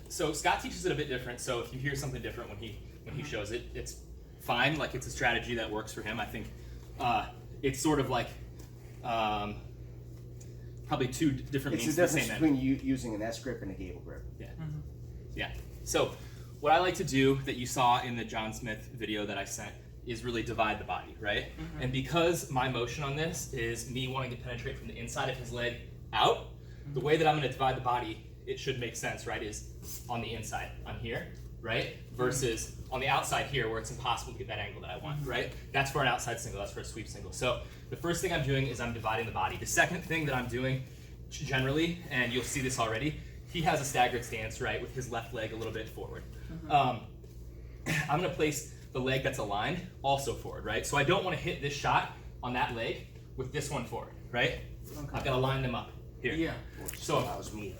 So Scott teaches it a bit different. So if you hear something different when he shows it, it's fine. Like it's a strategy that works for him. I think it's sort of like probably two different means It's to the the same difference end. between you using an S grip and a gable grip. Yeah. Yeah. So what I like to do that you saw in the John Smith video that I sent is really divide the body, right? And because my motion on this is me wanting to penetrate from the inside of his leg out, the way that I'm going to divide the body, it should make sense, right, is on the inside, on here, right? Versus on the outside here where it's impossible to get that angle that I want, right? That's for an outside single, that's for a sweep single. So the first thing I'm doing is I'm dividing the body. The second thing that I'm doing generally, and you'll see this already, he has a staggered stance, right, with his left leg a little bit forward. I'm going to place the leg that's aligned also forward, right? So I don't want to hit this shot on that leg with this one forward, right? I've got to line them up here. Yeah. So Allows me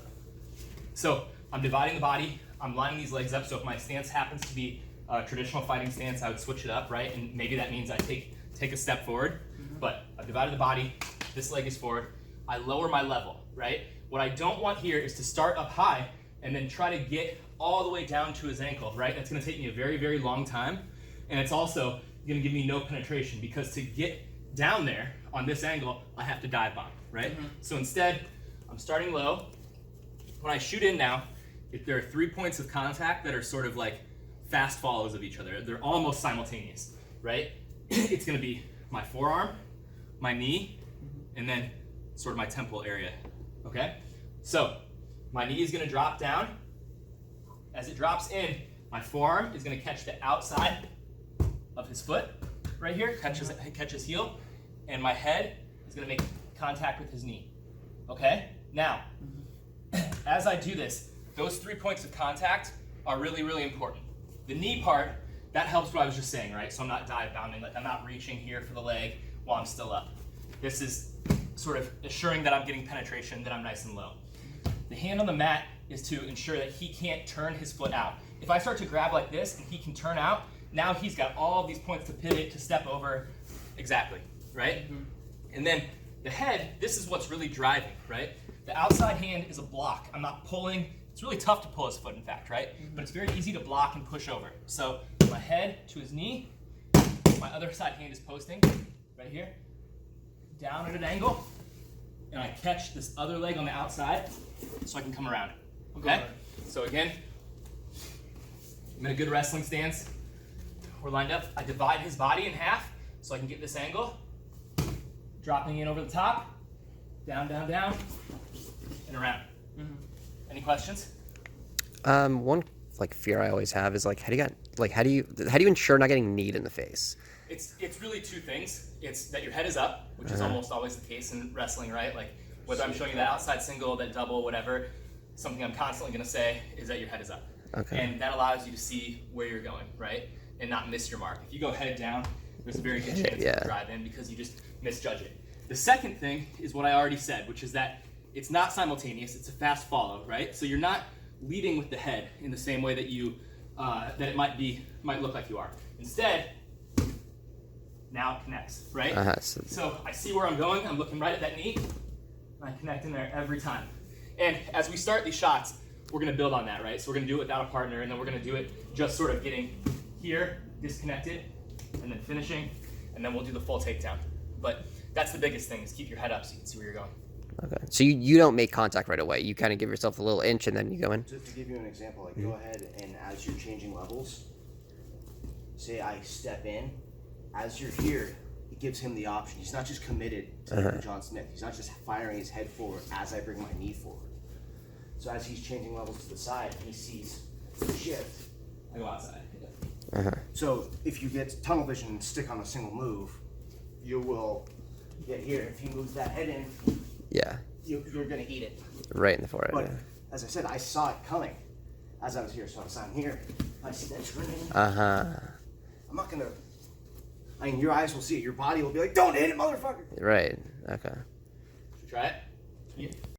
So I'm dividing the body, I'm lining these legs up, so if my stance happens to be a traditional fighting stance, I would switch it up, right? And maybe that means I take a step forward, but I've divided the body, this leg is forward, I lower my level, right? What I don't want here is to start up high and then try to get all the way down to his ankle, right? That's gonna take me a very, very long time, and it's also gonna give me no penetration because to get down there on this angle, I have to dive bomb, right? So instead, I'm starting low. When I shoot in now, if there are 3 points of contact that are sort of like fast follows of each other, they're almost simultaneous, right? It's gonna be my forearm, my knee, and then sort of my temple area, okay? So my knee is gonna drop down. As it drops in, my forearm is gonna catch the outside of his foot, right here, catch his heel, and my head is gonna make contact with his knee, okay? Now, as I do this, those 3 points of contact are really, really important. The knee part, that helps what I was just saying, right? So I'm not dive bounding, like I'm not reaching here for the leg while I'm still up. This is sort of assuring that I'm getting penetration, that I'm nice and low. The hand on the mat is to ensure that he can't turn his foot out. If I start to grab like this and he can turn out, now he's got all of these points to pivot, to step over, exactly, right? And then the head, this is what's really driving, right? The outside hand is a block. I'm not pulling. It's really tough to pull his foot, in fact, right? But it's very easy to block and push over. So my head to his knee, my other side hand is posting, right here, down at an angle, and I catch this other leg on the outside so I can come around, okay? So again, I'm in a good wrestling stance. We're lined up. I divide his body in half so I can get this angle, dropping in over the top, down, down, down, and around. Any questions? One like fear I always have is like how do you ensure not getting kneed in the face? It's really two things. It's that your head is up, which is almost always the case in wrestling, right? Like whether I'm showing you that outside single, that double, whatever, something I'm constantly gonna say is that your head is up. Okay. And that allows you to see where you're going, right? And not miss your mark. If you go head down, there's a very good chance Yeah. to drive in because you just misjudge it. The second thing is what I already said, which is that it's not simultaneous, it's a fast follow, right? So you're not leading with the head in the same way that you that it might look like you are. Instead, now it connects, right? So I see where I'm going, I'm looking right at that knee, and I connect in there every time. And as we start these shots, we're gonna build on that, right? So we're gonna do it without a partner, and then we're gonna do it just sort of getting here, disconnected, and then finishing, and then we'll do the full takedown. But that's the biggest thing, is keep your head up so you can see where you're going. Okay. So you don't make contact right away. You kind of give yourself a little inch and then you go in. To give you an example, like go ahead and as you're changing levels, say I step in, as you're here, it gives him the option. He's not just committed to John Smith. He's not just firing his head forward as I bring my knee forward. So as he's changing levels to the side, he sees the shift. I go outside. So if you get tunnel vision and stick on a single move, you will get here. If he moves that head in, Yeah. you're gonna eat it. Right in the forehead. But Yeah. as I said, I saw it coming as I was here. So I'm here. I see that turning. I'm not gonna. I mean, your eyes will see it. Your body will be like, "Don't hit it, motherfucker." Right. Okay. Should we try it?